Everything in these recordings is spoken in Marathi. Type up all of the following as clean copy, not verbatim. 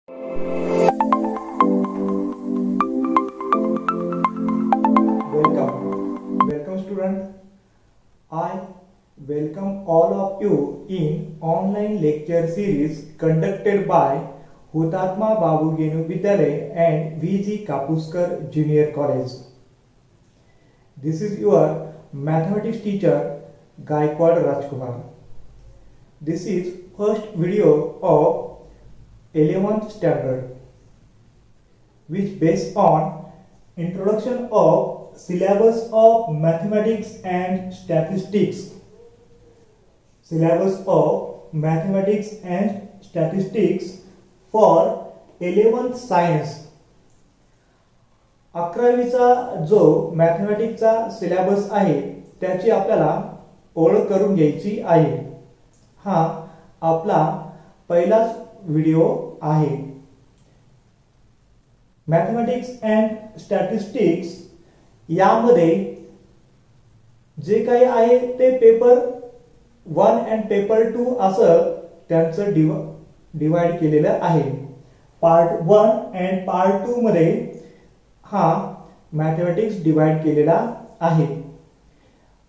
Welcome student. I welcome all of you in online lecture series conducted by Hutatma Babu Genu Vidyalaya and VG Kapuskar Junior College. This is your mathematics teacher Gaikwad Rajkumar. This is first video of 11th standard which based on introduction of syllabus of mathematics and statistics. Syllabus of mathematics and statistics for 11th science. 11वीचा जो मॅथमॅटिक्सचा सिलेबस आहे त्याची आपल्याला ओळख करून घ्यायची आहे. हा आपला पहिलाच व्हिडिओ आहे. मॅथमॅटिक्स अँड स्टॅटिस्टिक्स यामध्ये जे काही आहे ते पेपर 1 अँड पेपर 2 असं त्यांचं डिवाइड केलेलं आहे. पार्ट 1 अँड पार्ट 2 मध्ये हा मॅथमॅटिक्स डिवाइड केलेला आहे.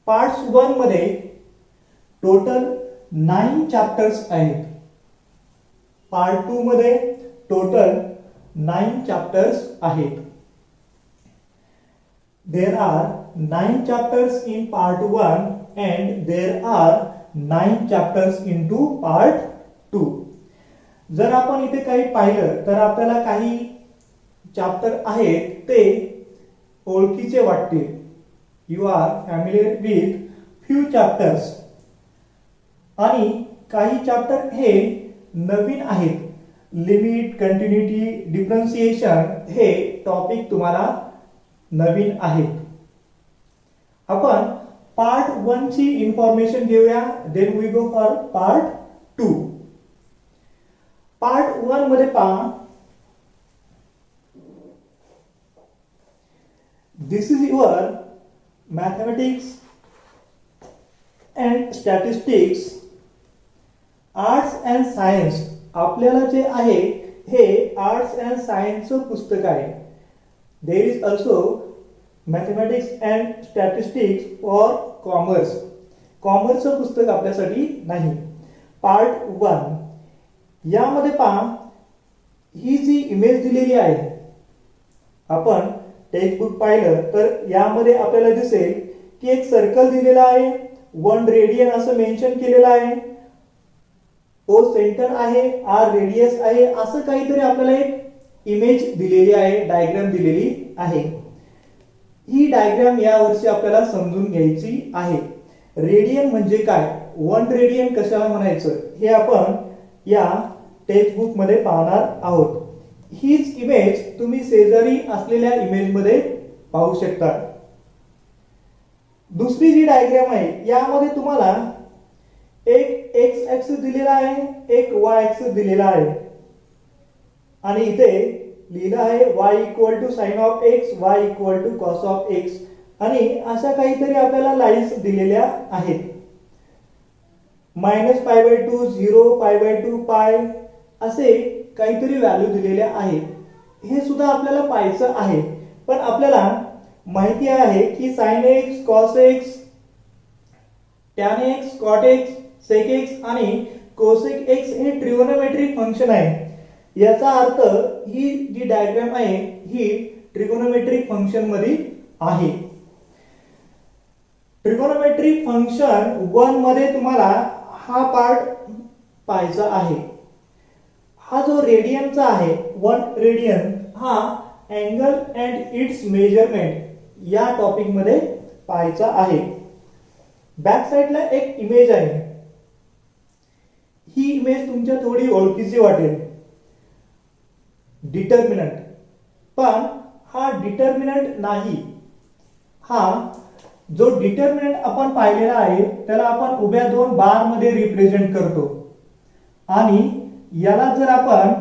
पार्ट 1 मध्ये टोटल 9 चॅप्टर्स आहेत. पार्ट 2 मध्ये टोटल 9 चॅप्टर्स आहेत. There are 9 chapters in part 1 and there are 9 chapters into part 2. जर आपण इथे काही पाहिलं तर आपल्याला काही चॅप्टर आहेत ते ओळखीचे वाटतील. You are familiar with few chapters. आणि काही चॅप्टर हे नवीन आहेत. लिमिट, कंटिन्यूटी, डिफरन्शिएशन हे टॉपिक तुम्हाला नवीन आहेत. आपण पार्ट 1 ची इन्फॉर्मेशन घेऊया. Then we go for part 2. Part 1 मध्ये पहा. This is your mathematics and statistics arts and science. आपल्याला जे आहे हे आर्ट्स अँड सायन्सचं पुस्तक आहे. There is also mathematics and statistics for commerce. कॉमर्सचं पुस्तक आपल्यासाठी नाही. पार्ट 1 यामध्ये पहा. ही जी इमेज दिलेली आहे आपण टेक्स्ट बुक पाहिलं तर यामध्ये आपल्याला दिसेल की एक सर्कल दिलेला आहे. 1 रेडियन असं मेन्शन केलेलं आहे. O सेंटर आहे, R रेडियस आहे. असं काहीतरी आपल्याला एक इमेज दिलेली आहे, डायग्राम दिलेली आहे. ही डायग्राम या वर्षी आपल्याला समजून घ्यायची आहे. रेडियन म्हणजे काय, 1 रेडियन कशाला म्हणायचं हे आपण या टेक्स्ट बुक मध्ये पाहणार आहोत. हीच इमेज तुम्ही शेजारी असलेल्या इमेज मध्ये पाहू शकता. दुसरी जी डायग्राम आहे यामध्ये तुम्हाला एक एक्स ऍक्सिस दिलेला आहे, एक वाय ऍक्सिस दिलेला आहे आणि इथे लिहिलं आहे y equal to sine of x, y equal to cos of x आणि अशा काहीतरी आपल्याला लाईन्स दिलेल्या आहेत. -π/2, 0π/2, पाय असे काहीतरी व्हॅल्यू दिलेल्या आहेत. हे सुद्धा आपल्याला पाहायचं आहे. पण आपल्याला माहिती आहे की sin x, cos x, tan x, cot x, sec x आणि cosec x हे ट्रिगोनोमेट्रिक फंक्शन आहे. याचा अर्थ ही जी डायग्राम आहे ही ट्रिगोनोमेट्रिक फंक्शन मध्ये आहे. ट्रिगोनोमेट्रिक फंक्शन 1 मध्ये तुम्हाला हा पार्ट पाहायचा आहे. हा जो रेडियनचा आहे 1 रेडियन हा अँगल अँड इट्स मेजरमेंट या टॉपिक मध्ये पाहायचा आहे. बॅक साइडला एक इमेज आहे. ही इमेज तुमच्या थोडी ओळखीची वाटेल. डिटर्मिनंट. पण हा डिटर्मिनंट नाही. हा जो डिटर्मिनंट आपण पाहिलेला आहे त्याला आपण उभ्या 2 बार मध्ये रिप्रेझेंट करतो आणि याला जर आपण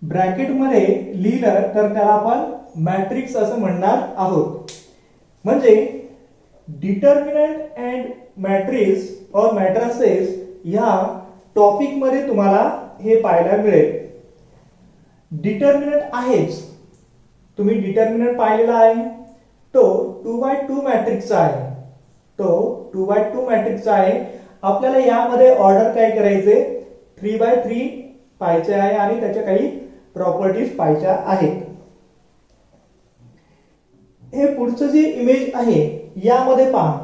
ब्रॅकेट मध्ये लिहिलं तर त्याला आपण मॅट्रिक्स असं म्हणणार आहोत. म्हणजे डिटर्मिनंट अँड मॅट्रिक्स और मॅट्रिसेस या टॉपिक मध्ये तुम्हाला हे पाहायला मिळेल. डिटर्मिनंट आहेच, तुम्ही डिटर्मिनंट पाहिलेला आहे, तो 2x2 मॅट्रिक्सचा आहे, तो 2x2 मॅट्रिक्सचा आहे. आपल्याला यामध्ये ऑर्डर काय करायचे, 3x3 पाहायचे आहे आणि त्याच्या काही प्रॉपर्टीज पाहायच्या आहेत. हे पुढचं जे इमेज आहे यामध्ये पहा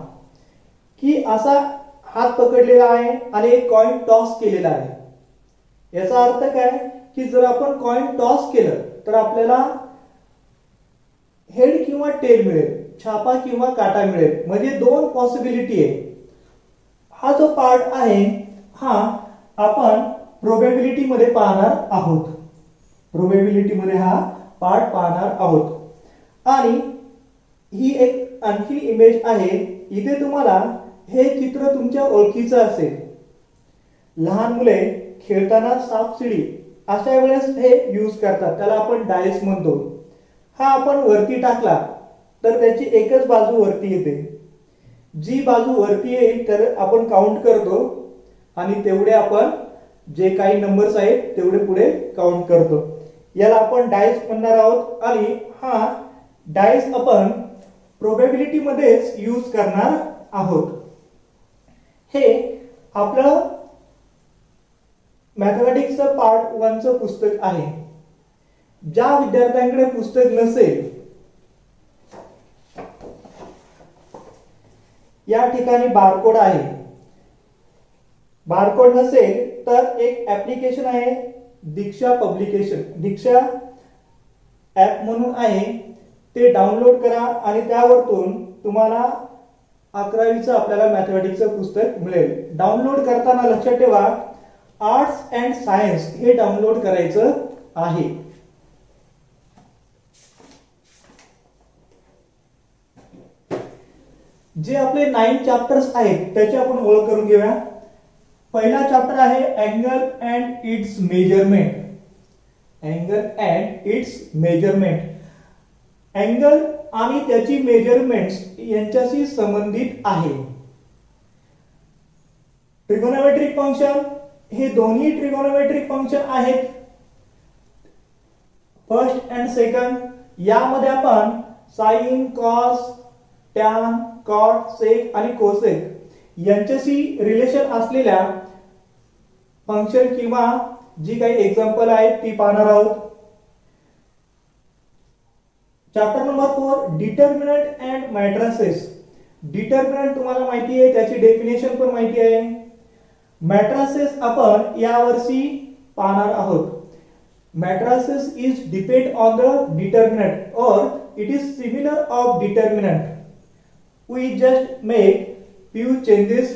की असा हात पकडलेला आहे आणि एक कॉइन टॉस केलेला आहे. याचा अर्थ काय की जर आपण कॉइन टॉस केलं तर आपल्याला हेड किंवा टेल मिळेल, छापा किंवा काटा मिळेल, म्हणजे दोन पॉसिबिलिटी आहे. हा जो पार्ट आहे हा आपण प्रोबॅबिलिटी मध्ये पाहणार आहोत, प्रोबॅबिलिटी मध्ये हा पार्ट पाहणार आहोत. आणि ही एक आणखी इमेज आहे. इथे तुम्हाला हे चित्र तुमच्या ओळखीचं असेल. लहान मुले खेळताना सापशिडी अशा वेळेस हे यूज करतात, त्याला आपण डायस म्हणतो. हा आपण वरती टाकला तर त्याची एकच बाजू वरती येते, जी बाजू वरती येईल तर आपण काउंट करतो आणि तेवढे आपण जे काही नंबर्स आहेत तेवढे पुढे काउंट करतो. याला आपण डायस म्हणणार आहोत आणि हा डायस आपण प्रोबॅबिलिटी मध्येच यूज करणार आहोत. हे आपलं मॅथमॅटिक्सचं पार्ट 1 चं पुस्तक आहे. ज्या विद्यार्थ्यांकडे पुस्तक नसेल या ठिकाणी बारकोड आहे, बारकोड नसेल तर एक ऍप्लिकेशन आहे दीक्षा पब्लिकेशन, दीक्षा ऍप म्हणून आहे, ते डाउनलोड करा आणि त्यावरतून तुम्हाला 11वीचं आपल्याला मॅथमॅटिक्सचं पुस्तक मिळेल. डाउनलोड करताना लक्षात ठेवा आर्ट्स अँड सायन्स हे डाउनलोड करायचं आहे. जे आपले 9 चॅप्टर्स आहेत त्याची आपण ओळख करून घेऊया. पहिला चॅप्टर आहे angle and it's measurement, angle and it's measurement. Angle आणि त्याची मेजरमेंट्स यांच्याशी संबंधित आहे. ट्रिगोनोमेट्रिक फंक्शन, हे दोन्ही ट्रिगोनोमेट्रिक फंक्शन आहेत फर्स्ट अँड सेकंड. यामध्ये आपण साइन, कॉस, टॅन, कॉट, सेक आणि कोसेक यांच्याशी रिलेशन असलेल्या फंक्शन किंवा जी काही एक्झाम्पल आहेत ती पाहणार आहोत. Chapter number 4 determinant and matrices. Determinant तुम्हाला माहिती आहे, त्याची डेफिनेशन पण माहिती आहे. मॅट्रिसेस आपण यावर्षी पाहणार आहोत. Matrices is depend on the determinant or it is similar of determinant. We just make few changes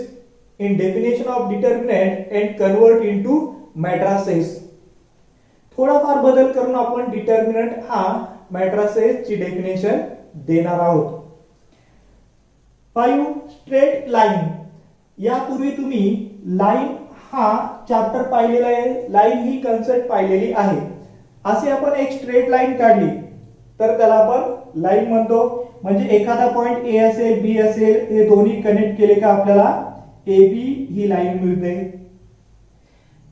in definition of determinant and convert into matrices. थोडाफार बदल करून आपण डिटर्मिनंट हा मॅट्रिसेस ची डेफिनेशन देणार आहोत. 5 स्ट्रेट लाईन. यापूर्वी तुम्ही लाईन हा चॅप्टर पाहिलेला आहे, लाईन ही कन्सेप्ट पाहिलेली आहे. असे आपण एक स्ट्रेट लाईन काढली तर त्याला आपण लाईन म्हणतो. म्हणजे एखादा पॉइंट ए असेल, बी असेल, हे दोन्ही कनेक्ट केले का आपल्याला ए बी ही लाईन मिळते.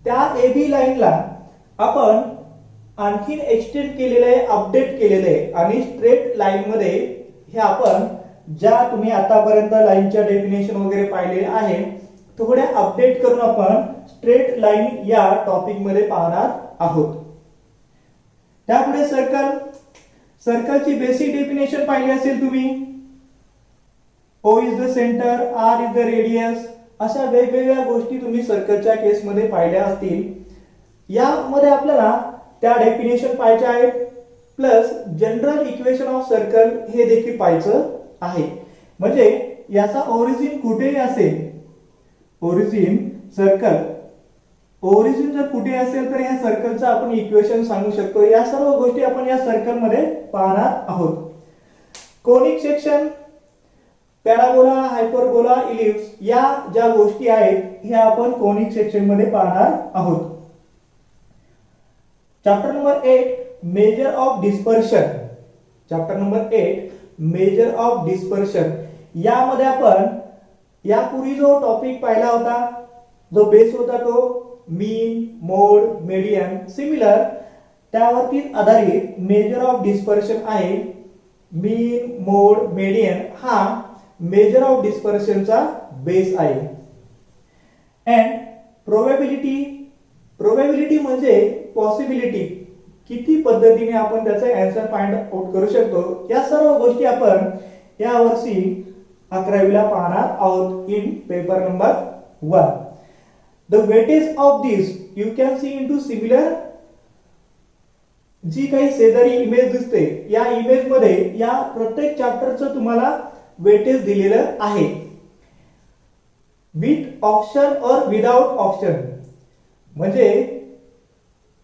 त्या ए बी लाईनला आपण आणखीन एक्सटेंड केलेलं आहे, अपडेट केलेलं आहे आणि स्ट्रेट लाईन मध्ये हे आपण ज्या तुम्ही आतापर्यंत लाईनच्या डेफिनेशन वगैरे पाहिले आहे थोड्या अपडेट करून आपण स्ट्रेट लाईन या टॉपिक मध्ये पाहणार आहोत. त्यापुढे सर्कल. सर्कलची बेसिक डेफिनेशन पाहिली असेल तुम्ही. O is the centre, R is the radius, अशा वेगवेगळ्या गोष्टी तुम्ही सर्कलच्या केस मध्ये पाहिल्या असतील. यामध्ये आपल्याला त्या डेफिनेशन पाहायच्या आहेत plus general equation of circle हे देखील पाहायचं आहे. म्हणजे याचा ओरिजिन कुठेही असेल, ओरिजिन सर्कल, ओरिजिन जर कुठे असेल तर या सर्कलचं आपण इक्वेशन सांगू शकतो. या सर्व गोष्टी आपण या सर्कल मध्ये पाहणार आहोत. Conic section, parabola, hyperbola, ellipse या ज्या गोष्टी आहेत ह्या आपण कोनिक सेक्शन मध्ये पाहणार आहोत. Chapter number 8 measure of dispersion. Chapter number 8 measure of dispersion. यामध्ये आपण यापूर्वी जो टॉपिक पाहिला होता, जो बेस होता तो मीन, मोड, मीडियन, सिमिलर त्यावरती आधारित मेजर ऑफ डिस्पर्शन आहे. मीन, मोड, मेडियन हा मेजर ऑफ डिस्पर्शनचा बेस आहे. अँड प्रोबॅबिलिटी म्हणजे पॉसिबिलिटी, किती पद्धतीने आपण त्याचा आन्सर फाइंड आउट करू शकतो. या सर्व गोष्टी आपण या वर्षी 11वीला पाहणार आहोत in paper number 1. The weightage of this you can see into similar. जी काही शेजारी इमेज दिसते या इमेज मध्ये या प्रत्येक चॅप्टरचं तुम्हाला वेटेज दिलेलं आहे. विथ ऑप्शन और विदाउट ऑप्शन, म्हणजे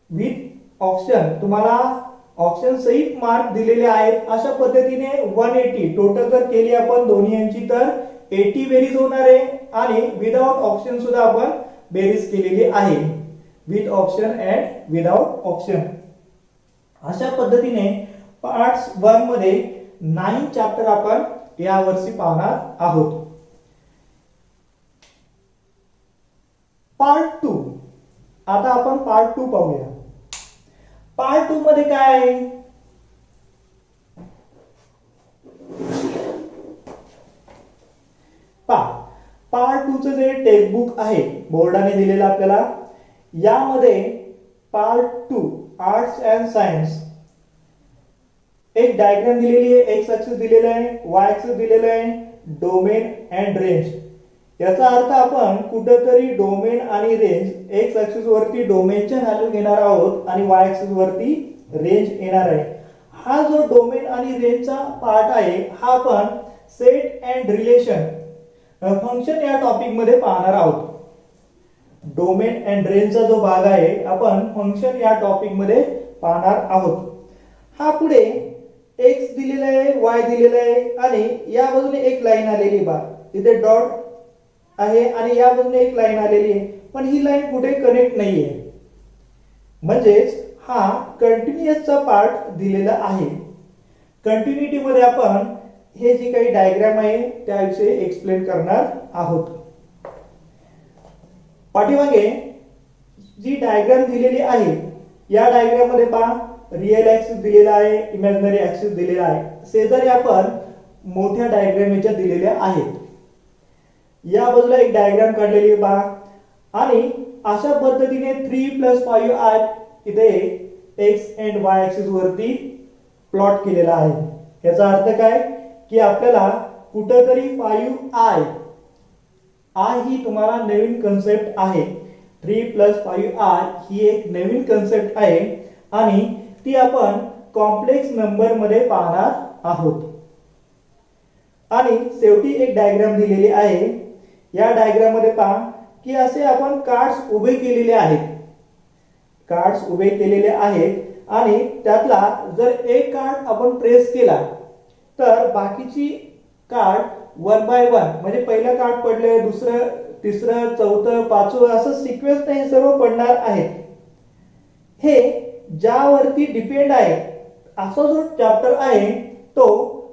विथ ऑप्शन तुम्हाला ऑप्शन सहित मार्क दिलेले आहेत. अशा पद्धतीने 180 टोटल जर केली आपण दोन्ही यांची तर 80 बेरीज होणार आहे. आणि विदाउट ऑप्शन सुद्धा आपण बेरीज केलेली आहे. With option and without option. अशा पद्धतीने पार्ट्स 1 मध्ये 9 चॅप्टर आपण या वर्षी पाहणार आहोत. पार्ट 2. आता आपण पार्ट 2 पाहूया. पार्ट 2 मध्ये काय आहे? पार्ट 2 चे जे टेक्स्ट बुक आहे बोर्डाने दिलेलं आपल्याला, यामध्ये पार्ट 2 आर्ट्स अँड सायन्स एक डायग्राम दिलेली आहे. एक्स ऍक्सिस दिलेला आहे, वाय ऍक्सिस दिलेला आहे, डोमेन अँड रेंज. याचा अर्थ आपण कुठेतरी डोमेन आणि रेंज एक्स ऍक्सिस वरती डोमेनच्या व्हॅल्यू घेणार आहोत आणि वाय ऍक्सिस वरती रेंज येणार आहे. हा जो डोमेन आणि रेंजचा पार्ट आहे हा आपण सेट अँड रिलेशन फंक्शन या टॉपिक मध्ये पाहणार आहोत. डोमेन अँड रेंजचा जो भाग आहे आपण फंक्शन या टॉपिक मध्ये पाहणार आहोत. हा पुढे एक्स दिलेला आहे, वाय दिलेला आहे आणि या बाजूने एक लाईन आलेली बा इथे डॉट आहे आणि या बाजूने एक लाईन आलेली आहे, पण ही लाईन कुठे कनेक्ट नाहीये. म्हणजेच हा कंटिन्युअसचा पार्ट दिलेला आहे. कंटिन्युटी मध्ये आपण हे जी काही डायग्राम आहे त्याविषयी एक्सप्लेन करणार आहोत. पाठीमागे जी डायग्राम दिलेली आहे या डायग्राम मध्ये पहा रियल ऍक्सिस दिलेला आहे, इमॅजिनरी ऍक्सिस दिलेला आहे. शेजारी आपण मोठ्या डायग्राम याच्या दिलेल्या आहेत. या बाजूला एक डायग्राम काढलेली आहे पहा आणि अशा पद्धतीने 3+5i इथे एक्स अँड वाय ऍक्सिस वरती प्लॉट केलेला आहे. याचा अर्थ काय की आपल्याला कुठेतरी 5i ही तुम्हाला नवीन कन्सेप्ट आहे. 3+5i ही एक नवीन कन्सेप्ट आहे आणि ती आपण कॉम्प्लेक्स नंबर मध्ये पाहणार आहोत. आणि शेवटी एक डायग्राम दिलेली आहे. या डायग्राम मध्ये पहा की असे आपण कार्ड्स उभे केलेले आहेत. कार्ड्स उभे केलेले आहेत आणि त्यातला जर एक कार्ड आपण प्रेस केला तर बाकीची कार्ड 1 बाय 1 म्हणजे पहिलं कार्ड पडले, दुसरं, तिसरं, चौथं, पाचवं असं सिक्वेन्स हे सर्व पडणार आहेत. हे ज्यावरती डिपेंड आहे असा जो चॅप्टर आहे तो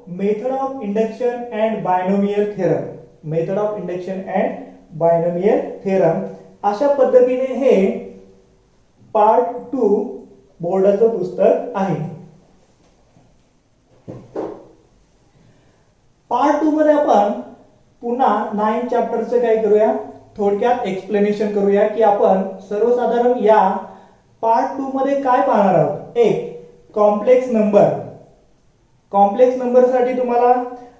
method of induction and binomial theorem. Method of induction and binomial theorem अशा पद्धतीने हे पार्ट 2 बोर्डाचं पुस्तक आहे. पार्ट 2 मध्ये आपण पुन्हा 9 चॅप्टरचं काय करूया, थोडक्यात एक्सप्लेनेशन करूया की आपण सर्वसाधारण या पार्ट 2 मध्ये काय पाहणार आहोत. एक कॉम्प्लेक्स नंबर. कॉम्प्लेक्स नंबर साठी तुम्हाला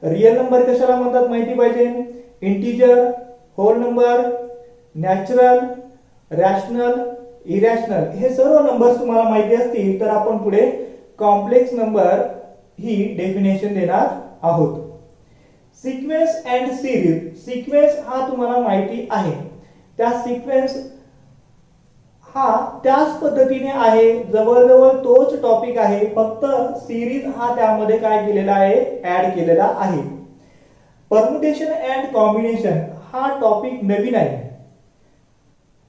रियल नंबर कशाला म्हणतात माहिती पाहिजे. Integer, whole number, natural, rational, irrational हे सर्व नंबर्स तुम्हाला माहिती असतील तर आपण पुढे कॉम्प्लेक्स नंबर ही डेफिनेशन देणार आहोत. Sequence and series. सिक्वेन्स हा तुम्हाला माहिती आहे. त्या सिक्वेन्स हा त्याच पद्धतीने आहे, जवळजवळ तोच टॉपिक आहे, फक्त सिरीज हा त्यामध्ये काय केलेला आहे, ऍड केलेला आहे. परम्युटेशन अँड कॉम्बिनेशन हा टॉपिक नवीन आहे.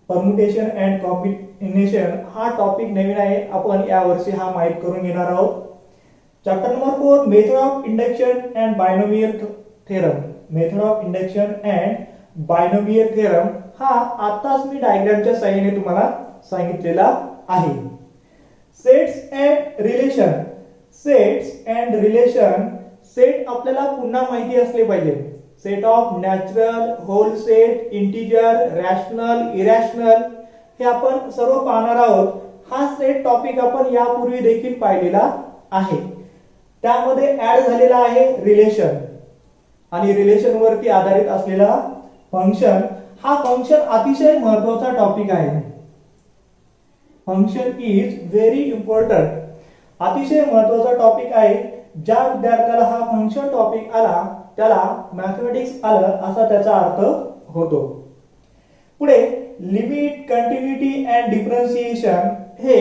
परम्युटेशन अँड कॉम्बिनेशन हा टॉपिक नवीन आहे. आपण या वर्षी हा माहित करून घेणार आहोत. Chapter number 4 method of induction and binomial theorem. Method of induction and binomial theorem हा आताच मी डायग्रामच्या साहाय्याने तुम्हाला सांगितलेला आहे. Sets sets and relation. Sets and relation. Set आपल्याला पुन्हा माहिती असले पाहिजे. Set of natural, whole set, integer, rational, irrational हे आपण सर्व पाहणार आहोत. हा सेट टॉपिक आपण यापूर्वी देखील पाहिलेला आहे. त्यामध्ये ऍड झालेला आहे रिलेशन आणि रिलेशन वरती आधारित असलेला फंक्शन. हा फंक्शन अतिशय महत्त्वाचा टॉपिक आहे. Function is very important. अतिशय महत्त्वाचा टॉपिक आहे. ज्या विद्यार्थ्याला हा फंक्शन टॉपिक आला त्याला मॅथमॅटिक्स आलं असा त्याचा अर्थ होतो. पुढे लिमिट, कंटिन्यूटी अँड डिफरन्शिएशन हे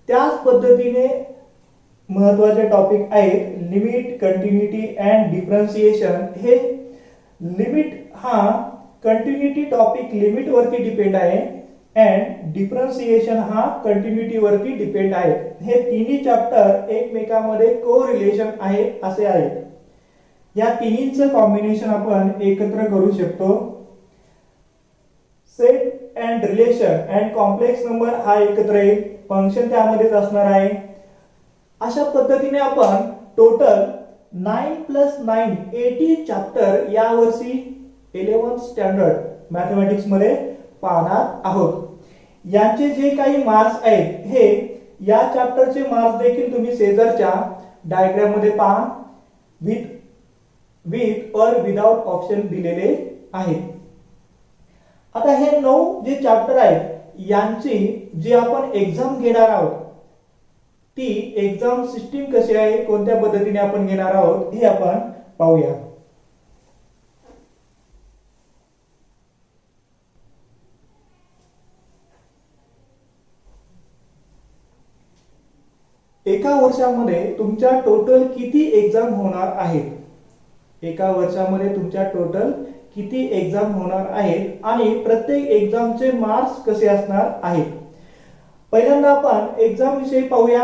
त्याच पद्धतीने महत्त्वाचे टॉपिक आहेत. लिमिट, कंटिन्यूटी अँड डिफरन्शिएशन हे लिमिट हा कंटिन्यूटी टॉपिक लिमिट वरती डिपेंड आहे अँड डिफरन्शिएशन हा कंटिन्यूटी वरती डिपेंड आहे. हे तिन्ही चॅप्टर एकमेकांमध्ये को रिलेशन आहेत असे आहेत. या तिन्हींचं कॉम्बिनेशन आपण एकत्र करू शकतो. Set and relation and complex number हा एकत्र येईल. फंक्शन त्यामध्येच असणार आहे. अशा पद्धतीने आपण टोटल 9 + 9 18 चॅप्टर या वर्षी 11th स्टँडर्ड मॅथमॅटिक्स मध्ये पाहणार आहोत. यांचे जे काही मार्क्स आहेत हे या चॅप्टरचे मार्क्स देखील तुम्ही शेजारच्या डायग्राम मध्ये पहा. विथ और विदाउट ऑप्शन दिलेले आहेत. आता हे 9 जे चॅप्टर आहेत यांची जी आपण एक्झाम घेणार आहोत ती एक्झाम सिस्टीम कशी आहे, कोणत्या पद्धतीने आपण घेणार आहोत हे आपण पाहूया. एका वर्षामध्ये तुमच्या टोटल किती एक्झाम होणार आहेत? एका वर्षामध्ये तुमच्या टोटल किती एक्झाम होणार आहेत आणि प्रत्येक एक्झामचे मार्क्स कसे असणार आहेत? पहिल्यांदा आपण एक्झाम विषयी पाहूया.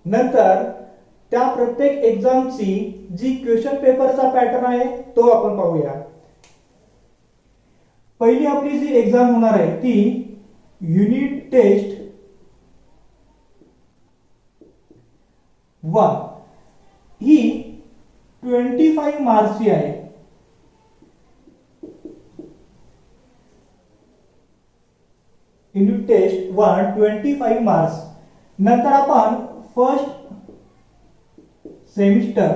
नंतर त्या प्रत्येक एक्झामची जी क्वेश्चन पेपरचा पॅटर्न आहे तो आपण पाहूया. पहिली आपली जी एक्झाम होणार आहे ती युनिट टेस्ट 1 ही 25 मार्क्सची आहे. Unit test 1 25 marks. नंतर आपण फर्स्ट सेमिस्टर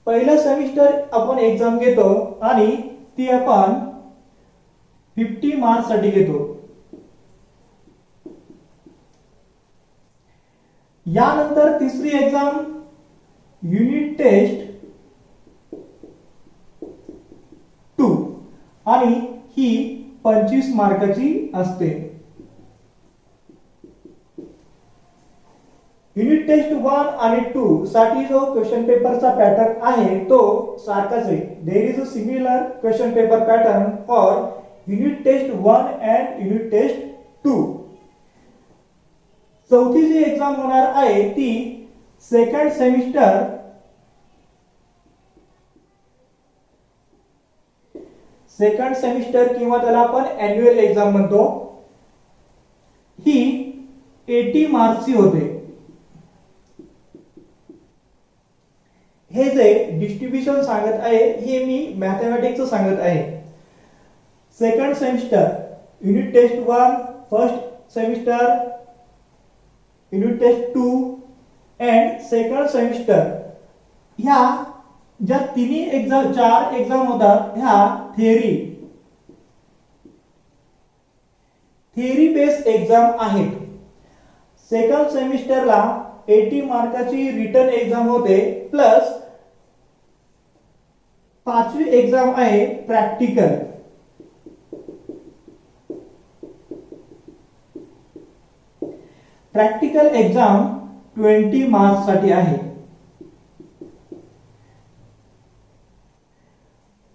पहिलं सेमिस्टर आपण एक्झाम घेतो आणि ती आपण 50 मार्क्स साठी घेतो. यानंतर तिसरी एक्झाम युनिट टेस्ट 2 आणि ही 25 मार्काची असते. युनिट टेस्ट 1 आणि 2 साठी जो क्वेश्चन पेपरचा पॅटर्न आहे तो सारखाच आहे. There is a similar question paper pattern for unit test 1 and unit test 2. चौथी जी एक्झाम होणार आहे ती सेकंड सेमिस्टर किंवा त्याला आपण अॅन्युअल एक्झाम म्हणतो. ही 80 मार्क्सची होते. हे जे डिस्ट्रीब्युशन सांगत आहे हे मी मॅथमॅटिक्सचं सांगत आहे. Second semester unit test 1, first semester unit test 2 and second semester ह्या ज्या तिन्ही एक्झाम 4 एक्झाम होतात ह्या थेअरी बेस्ड एक्झाम आहेत. सेकंड सेमिस्टरला 80 मार्काची रिटन एक्झाम होते प्लस पाचवी एक्झाम आहे प्रॅक्टिकल. प्रॅक्टिकल एक्झाम 20 मार्क्स साठी आहे.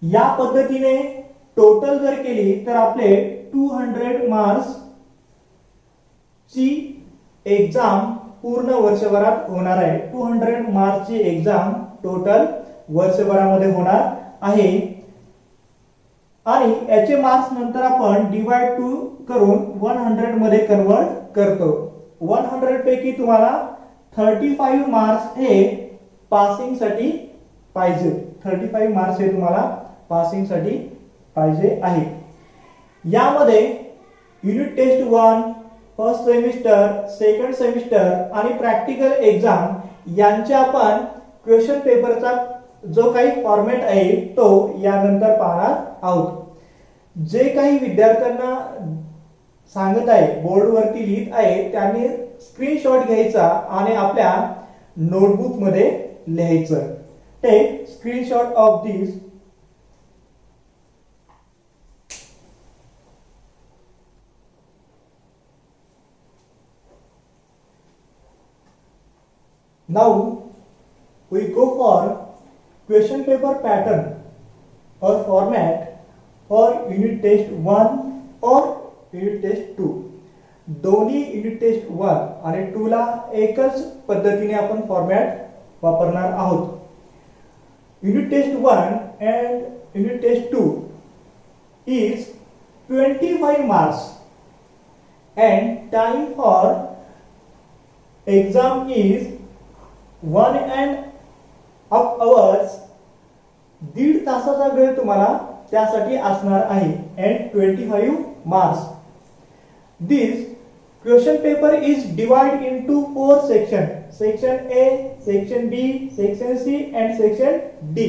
या पद्धतीने टोटल जर केली तर आपले 200 मार्क्स ची एक्झाम पूर्ण वर्षभरात होणार आहे. 200 मार्क्स ची एक्झाम टोटल वर्षभरामध्ये होणार आहे. आणि याचे मार्क्स नंतर आपण डिवाइड 2 करून 100 मध्ये कन्वर्ट करतो. 100 पैकी तुम्हाला 35 मार्क्स हे पासिंग साठी पाहिजे. 35 मार्क्स हे तुम्हाला पासिंग साठी पाहिजे आहे. यामध्ये unit test 1, first semester, second semester आणि प्रॅक्टिकल एग्जाम यांचे आपण क्वेश्चन पेपरचा जो काही फॉर्मॅट आहे तो यानंतर पाहणार आहोत. जे काही विद्यार्थ्यांना सांगत आहे, बोर्डवरती लिहित आहे, त्यांनी स्क्रीनशॉट घ्यायचा आणि आपल्या नोटबुक मध्ये लिहायचं. Take screenshot of this. Now we go for question paper pattern or format for unit test 1 or unit test 2. दोन्ही युनिट टेस्ट 1 आणि 2 ला एकच पद्धतीने आपण फॉर्मॅट वापरणार आहोत. Unit test 1 and unit test 2 is 25 marks and time for exam is 1.5 hours. 1.5 तासाचा वेळ तुम्हाला त्यासाठी असणार आहे and 25 marks. This question paper is divided into 4 sections. Section A, Section B, Section C and Section D.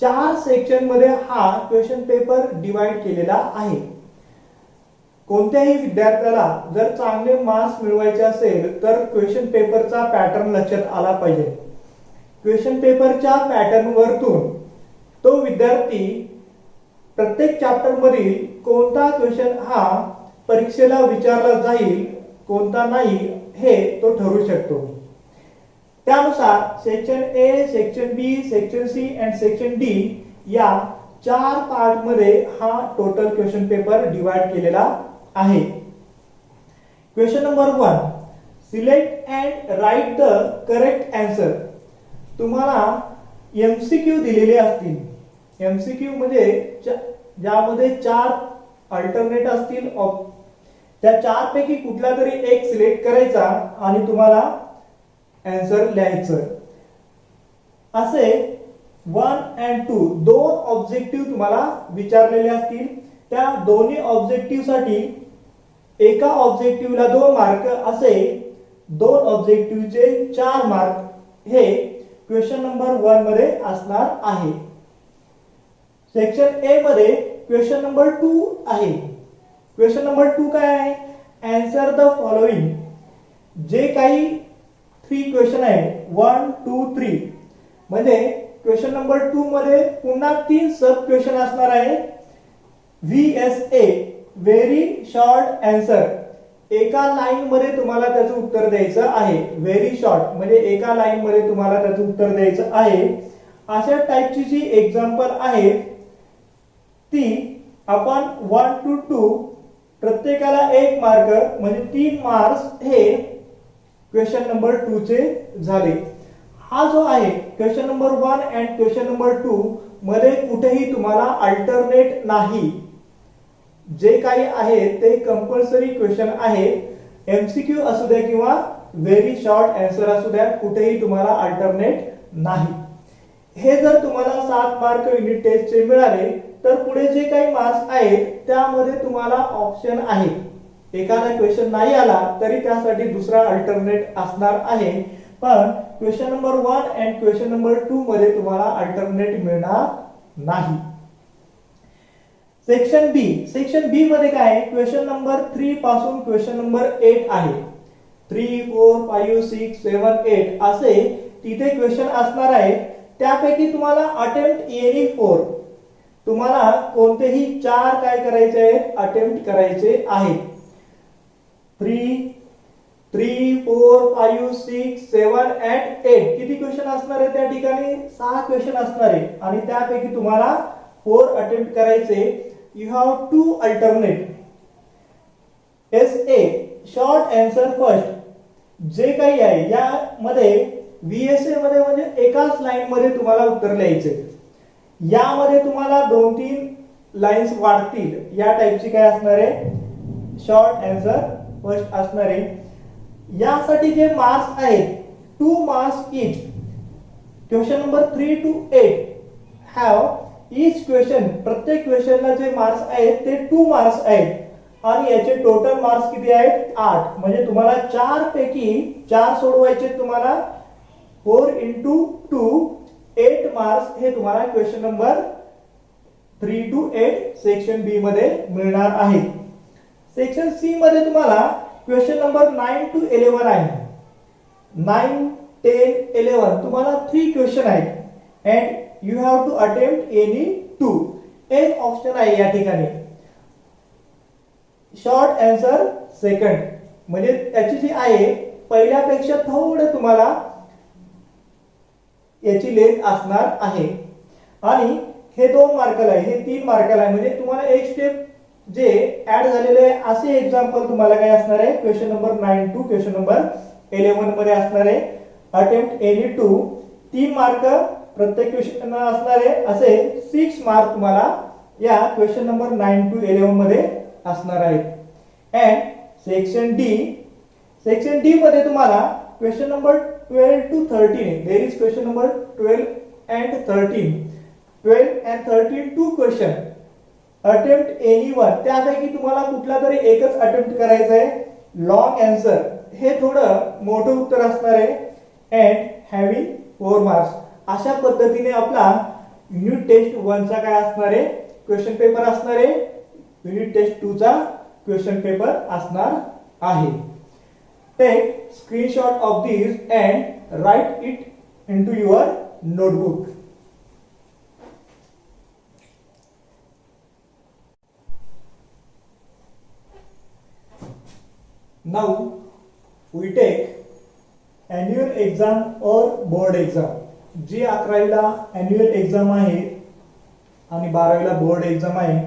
4 section मध्ये हा क्वेश्चन पेपर डिवाइड केलेला आहे. कोणत्याही विद्यार्थ्याला जर चांगले मार्क्स मिळवायचे असेल तर क्वेश्चन पेपरचा पॅटर्न लक्षात आला पाहिजे. क्वेश्चन पेपरच्या पॅटर्न वरतून तो विद्यार्थी प्रत्येक चॅप्टर मधील कोणता क्वेश्चन हा परीक्षेला विचारला जाईल, कोणता नाही हे तो ठरवू शकतो. त्यानुसार section A, section B, section C and section D या 4 पार्ट मध्ये हा टोटल क्वेश्चन पेपर डिवाइड केलेला आहे. Question number 1, select and write the correct answer. तुम्हाला एमसीक्यू दिलेले असतील. एमसीक्यू म्हणजे ज्यामध्ये 4 अल्टरनेट असतील. त्या 4 पैकी कुठला तरी एक सिलेक्ट करायचा आणि तुम्हाला आन्सर लिहायचं. असे 1 and 2 दोन ऑब्जेक्टिव्ह तुम्हाला विचारलेले असतील. त्या दोन्ही ऑब्जेक्टिव्ह साठी एका ऑब्जेक्टिव्हला 2 मार्क असे 2 ऑब्जेक्टिव्हचे 4 मार्क हे क्वेश्चन नंबर 1 मध्ये असणार आहे. सेक्शन ए मध्ये क्वेश्चन नंबर 2 आहे. क्वेश्चन नंबर 2 काय आहे? Answer the following. जे काही 3 क्वेश्चन आहे 1, 2, 3 म्हणजे क्वेश्चन नंबर 2 मध्ये पुन्हा 3 सब क्वेश्चन असणार आहे. VSA very short answer. एका लाईन मध्ये तुम्हाला त्याचं उत्तर द्यायचं आहे. व्हेरी शॉर्ट म्हणजे एका लाईन मध्ये तुम्हाला त्याचं उत्तर द्यायचं आहे. अशा टाइपची जी एक्झाम्पल आहे ती आपण 1 to 2 प्रत्येकाला 1 मार्क म्हणजे 3 मार्क्स हे क्वेश्चन नंबर 2 चे झाले. हा जो आहे question number 1 and question number 2 मध्ये कुठेही तुम्हाला अल्टरनेट नाही. जे काही आहे ते कंपल्सरी क्वेश्चन आहे. एमसीक्यू असू द्या किंवा व्हेरी शॉर्ट आन्सर असू द्या, कुठेही तुम्हाला अल्टरनेट नाही. हे जर तुम्हाला 7 मार्क युनिट टेस्ट चे मिळाले तर पुढे जे काही मार्क्स आहेत त्यामध्ये तुम्हाला ऑप्शन आहे. एखादा क्वेश्चन नाही आला तरी त्यासाठी दुसरा अल्टरनेट असणार आहे. पण question number 1 and question number 2 मध्ये तुम्हाला अल्टरनेट मिळणार नाही. Section B. सेक्शन बी मध्ये काय आहे? क्वेश्चन नंबर 3 पासून क्वेश्चन नंबर 8 आहे. 3, 4, 5, 6, 7, 8 असे तिथे क्वेश्चन असणार आहेत. त्यापैकी तुम्हाला अटेम्प्ट एनी 4 तुम्हाला कोणतेही 4 काय करायचे आहेत? अटेम्प्ट करायचे आहेत. 3, 4, 5, 6, 7 and 8 किती क्वेश्चन असणार आहे त्या ठिकाणी? 6 क्वेश्चन असणार आहे आणि त्यापैकी तुम्हाला 4 अटेम्प्ट करायचे. You have 2 alternate. SA short answer first. जे काही आहे यामध्ये VSA मध्ये म्हणजे एकाच लाईन मध्ये तुम्हाला उत्तर लिहायचे. यामध्ये तुम्हाला 2-3 लाईन्स वाढतील या टाइपची काय असणार आहे, शॉर्ट आन्सर फर्स्ट असणार आहे। यासाठी जे मार्क्स आहेत 2 marks each, question number 3 to 8 have each question, प्रत्येक क्वेश्चनला जे मार्क्स आहेत ते 2 मार्क्स आहेत आणि याचे टोटल मार्क्स किती आहेत 8, म्हणजे तुम्हाला 4 पैकी 4 सोडवायचे, तुम्हाला 4 into 2 8 मार्क्स हे तुम्हाला क्वेश्चन नंबर 3 to 8 सेक्शन बी मध्ये मिळणार आहे। सेक्शन सी मध्ये तुम्हाला क्वेश्चन नंबर 9 to 11 आहे, 9 10 11 तुम्हाला 3 क्वेश्चन आहेत and you have to attempt any 2, एक ऑप्शन आहे या ठिकाणी शॉर्ट आन्सर सेकंड, म्हणजे त्याची जी आहे पहिल्यापेक्षा थोडं तुम्हाला याची लेंथ असणार आहे आणि हे 2 मार्काला आहे, हे 3 मार्काला आहे, म्हणजे तुम्हाला एक स्टेप जे ऍड झालेले आहे असे एक्झाम्पल तुम्हाला काय असणार आहे question number 9 to question number 11 मध्ये असणार आहे। अटेम्प्ट एनी 2 3 मार्क प्रत्येक क्वेश्चनला असणार आहे, असे 6 मार्क तुम्हाला या क्वेश्चन नंबर 9 to 11 मध्ये असणार आहेत। अँड सेक्शन डी मध्ये तुम्हाला question number 12 to 13 there is question number 12 and 13, 12 and 13 2 question, attempt any one, त्यापैकी तुम्हाला कुठला तरी एकच अटेम्प्ट करायचा आहे, लॉंग आन्सर हे थोडं मोठं उत्तर असणार आहे अँड हॅविंग 4 मार्क्स। अशा पद्धतीने आपला युनिट टेस्ट 1 चा काय असणार आहे क्वेश्चन पेपर असणार आहे, युनिट टेस्ट 2 चा क्वेश्चन पेपर असणार आहे। Take screenshot of this and write it into your notebook. Now we take annual exam or board exam, जी 11वीला annual exam आहे आणि 12वीला बोर्ड एक्झाम आहे।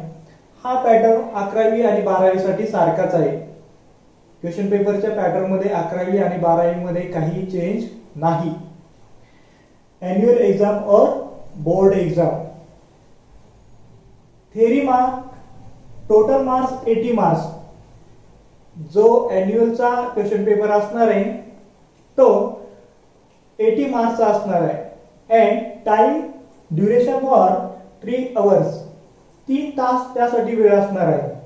हा पॅटर्न 11वी आणि 12वी साठी सारखाच आहे, क्वेश्चन पेपरच्या पॅटर्न मध्ये 11वी आणि 12वी मध्ये काही चेंज नाही। एन्युअल एग्जाम और board exam, theory mark, total marks 80 marks, जो एन्युअलचा क्वेश्चन पेपर असणार आहे तो 80 मार्क्सचा असणार आहे and time duration for 3 hours, 3 तास त्यासाठी वेळ असणार आहे।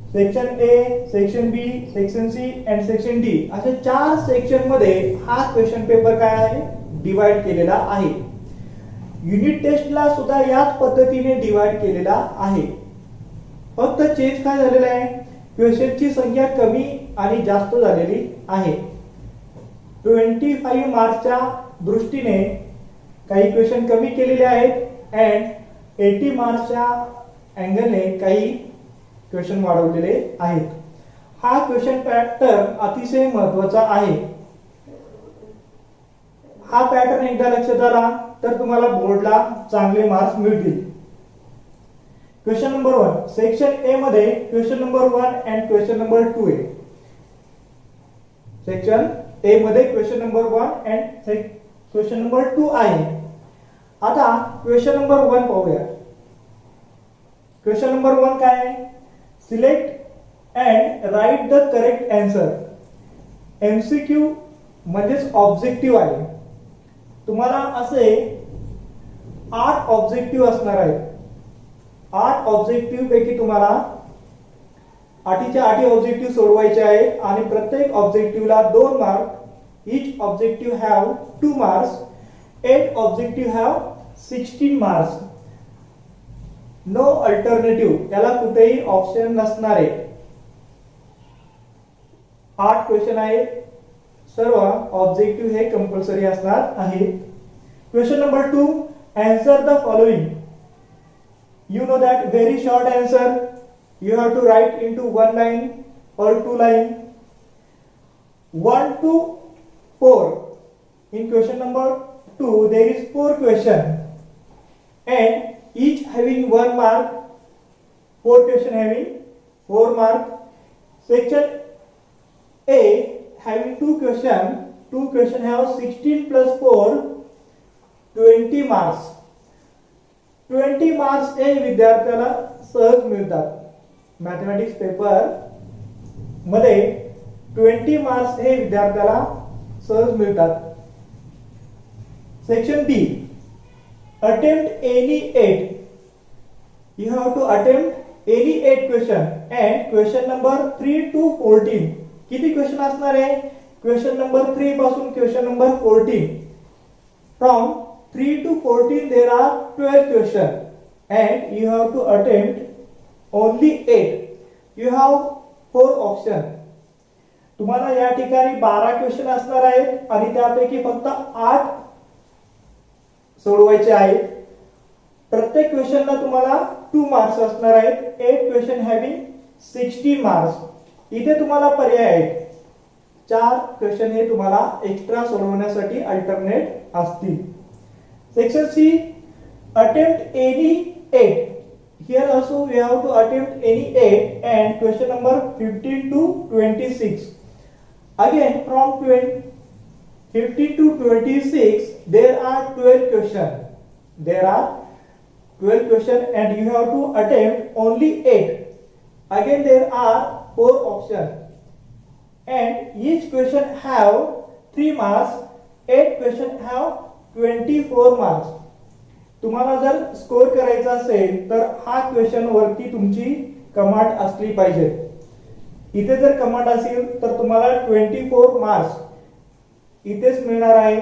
Section A, section B, section C and section D असे 4 सेक्शन मध्ये हा क्वेश्चन पेपर काय आहे डिवाइड केलेला आहे। युनिट टेस्टला सुद्धा याच पद्धतीने डिवाइड केलेला आहे, फक्त चेंज काय झालेला आहे क्वेश्चनची संख्या कमी आणि जास्त झालेली आहे। 25 मार्क्सच्या दृष्टीने काही क्वेश्चन कमी केलेले आहेत अँड 80 मार्क्सच्या अँगलने काही क्वेश्चन वाढवलेले आहेत। हा क्वेश्चन पॅटर्न अतिशय महत्त्वाचा आहे। हा पॅटर्न एकदा लक्षात आला तर तुम्हाला बोर्डला चांगले मार्क्स मिळतील। क्वेश्चन नंबर 1 सेक्शन ए मध्ये question number 1 and question number 2 आहे। सेक्शन ए मध्ये question number 1 and question number 2 आहे। आता क्वेश्चन नंबर 1 पाहूया। क्वेश्चन नंबर 1 काय आहे, select and right the correct answer. MCQ म्हणजेच ऑब्जेक्टिव्ह आहे, तुम्हाला असे 8 ऑब्जेक्टिव्ह असणार आहेत। 8 ऑब्जेक्टिव्ह पैकी तुम्हाला 8च्या 8 ऑब्जेक्टिव्ह सोडवायचे आहेत आणि प्रत्येक ऑब्जेक्टिव्हला 2 mark, each objective have 2 marks, 8 objective have 16 marks, no alternative, त्याला कुठेही ऑप्शन नसणार आहे। 8 क्वेश्चन आहे, सर्व ऑब्जेक्टिव्ह हे कंपल्सरी असणार आहे। Question number 2 answer the following, you know that very short answer you have to write into 1 line or 2 line, 1 to 4 in question number 2 there is 4 question and each having 1 mark, 4 question having 4 mark। section A having 2 question have 16 plus 4 20 marks, 20 marks हे विद्यार्थ्याला सहज मिळतात. मॅथमॅटिक्स पेपर मध्ये 20 मार्क्स हे विद्यार्थ्याला सहज मिळतात. Section B, attempt any 8. You have to attempt any 8 question and question number 3 to 14. किती क्वेश्चन असणार आहे? क्वेश्चन नंबर 3 पासून question number 14. From 3 to 14 there are 12 question and you have to attempt only 8. You have 4 option. तुम्हाला या ठिकाणी 12 क्वेश्चन असणार आहेत आणि त्यापैकी फक्त 8 सोडवायचे आहेत. प्रत्येक क्वेश्चनला तुम्हाला 2 मार्क्स असणार आहेत. 8 क्वेश्चन हॅविंग 60 मार्क्स. इथे तुम्हाला पर्याय आहेत. 4 क्वेश्चन हे तुम्हाला एक्स्ट्रा सोडवण्यासाठी अल्टरनेट असतील. Section C, attempt any 8. Here also we have to attempt any 8 and question number 15 to 26. Again from 15 to 26 there are 12 question. There are 12 question and you have to attempt only 8. Again there are 4 options and each question have 3 marks. 8 question have 24 marks. तुम्हाला जर स्कोर करायचा असेल तर हा क्वेश्चन वरती तुमची कमांड असली पाहिजे. इथे जर कमांड असेल तर तुम्हाला 24 मार्क्स इथेच मिळणार आहे,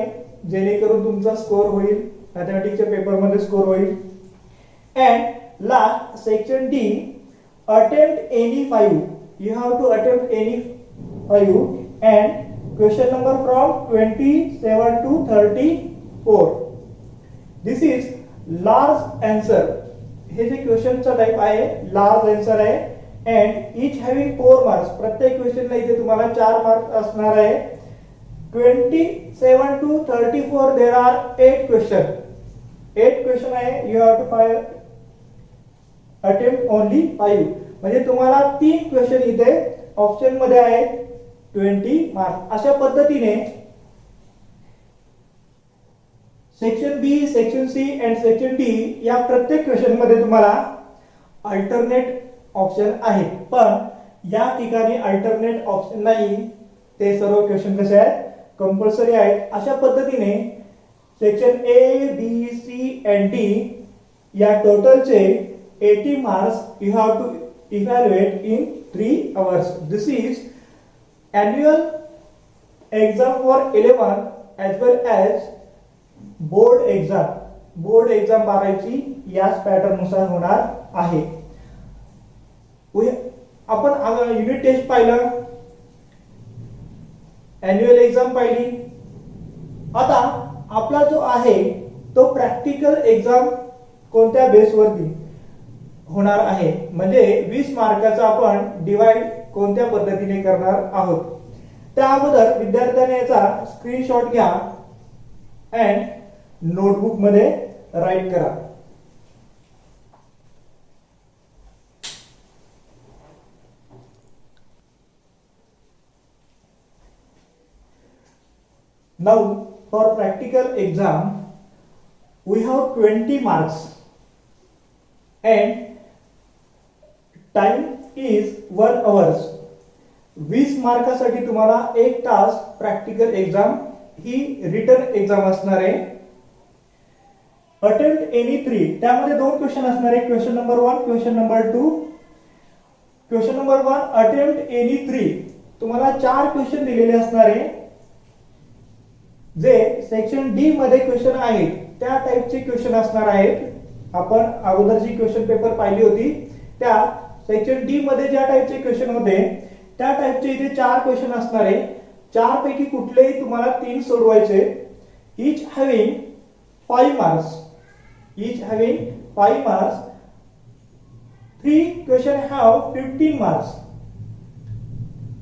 जेणेकरून तुमचा स्कोर होईल, मॅथमॅटिक्सच्या पेपर मध्ये स्कोर होईल. And last section D, attempt any 5. You have to attempt any 5 and question number from 27 to 34. This is large answer. हे जे क्वेश्चनचा टाइप आहे लार्ज आन्सर आहे अँड इच हॅविंग 4 मार्क्स. प्रत्येक क्वेश्चनला इथे तुम्हाला 4 मार्क्स असणार आहे. 27 to 34 there are 8 question. 8 question आहे. You have to attempt only 5. म्हणजे तुम्हाला 3 क्वेश्चन इथे ऑप्शन मध्ये आहे 20 मार्क्स. अशा पद्धतीने section B, section C and section D या प्रत्येक क्वेश्चन मध्ये तुम्हाला अल्टरनेट ऑप्शन आहेत. पण या ठिकाणी अल्टरनेट ऑप्शन नाही. ते सर्व क्वेश्चन कसे आहेत? कंपल्सरी आहेत. अशा पद्धतीने section A, B, C and D या टोटलचे 80 marks you have to evaluate in 3 hours. This is annual exam for 11 as well as board exam. Board exam 12ची याच पॅटर्न नुसार होणार आहे. आपण युनिट टेस्ट पाहिलं, अॅन्युअल एग्जाम पाहिली. आता आपला जो आहे तो प्रॅक्टिकल एग्जाम कोणत्या बेसवरती होणार आहे, म्हणजे 20 मार्काचा आपण डिवाइड कोणत्या पद्धतीने करणार आहोत. त्या अगोदर विद्यार्थ्याने याचा स्क्रीनशॉट घ्या अँड नोटबुक मध्ये राईट करा. Now for practical exam we have 20 marks and time is 1 hour. 20 मार्कासाठी तुम्हाला 1 तास practical exam he written exam असणार आहे. अटेम्प्ट एनी 3 त्यामध्ये 2 क्वेश्चन असणार आहे. Question number 1, question number 2. Question number 1 attempt any 3 तुम्हाला 4 क्वेश्चन दिलेले असणार आहे. जे सेक्शन डी मध्ये क्वेश्चन आहेत त्या टाइपचे क्वेश्चन असणार आहेत. आपण अगोदर जी क्वेश्चन पेपर पाहिली होती त्या सेक्शन डी मध्ये ज्या टाइपचे क्वेश्चन होते त्या टाइपचे इथे 4 क्वेश्चन असणार आहे. 4 पैकी कुठलेही तुम्हाला 3 सोडवायचे. each having 5 marks. each having 5 marks. 3 question have 15 marks.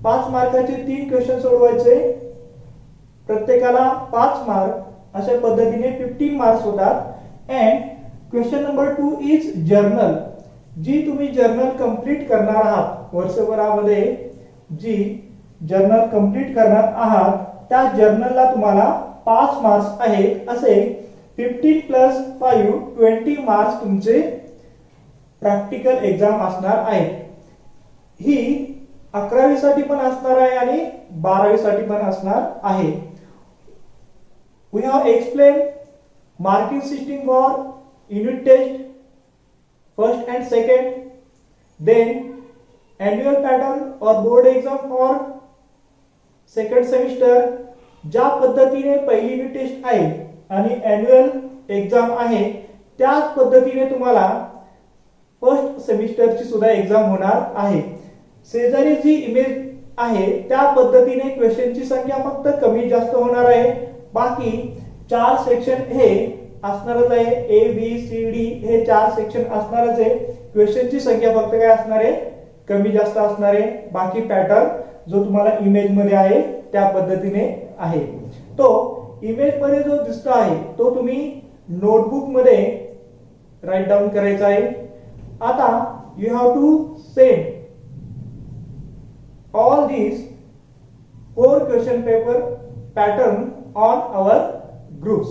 5 मार्काचे 3 क्वेश्चन सोडवायचे. प्रत्येकाला 5 मार्क. अशा पद्धतीने 15 मार्क्स होतात. And question number 2 is journal. जी तुम्ही जर्नल कंप्लीट करणार आहात वर्षभरामध्ये, जी जर्नल कंप्लीट करणार आहात त्या जर्नलला तुम्हाला 5 मार्क्स आहेत. असे 15 प्लस 5 20 मार्क्स तुमचे प्रॅक्टिकल एक्झाम असणार आहे. ही 11वी साठी पण असणार आहे आणि 12वी साठी पण असणार आहे. We have explained marking system for unit test first and second, then annual pattern or board exam for second semester. ज्या पद्धतीने पहिली युनिट टेस्ट आहे आणि अॅन्युअल एक्झाम आहे त्याच पद्धतीने तुम्हाला फर्स्ट सेमिस्टरची सुद्धा एक्झाम होणार आहे. शेजारी जी इमेज आहे त्या पद्धतीने क्वेश्चनची संख्या फक्त कमी जास्त होणार आहे. बाकी 4 सेक्शन हे असणारच आहे. ए बी सी डी हे 4 सेक्शन असणारच आहे. क्वेश्चनची संख्या फक्त काय असणार आहे, कमी जास्त असणार आहे. बाकी पॅटर्न जो तुम्हाला इमेज मध्ये आहे त्या पद्धतीने आहे. तो इमेज मध्ये जो दिसतो आहे तो तुम्ही नोटबुक मध्ये राईट डाऊन करायचा आहे. आता you have to send all these 4 question paper pattern on our groups.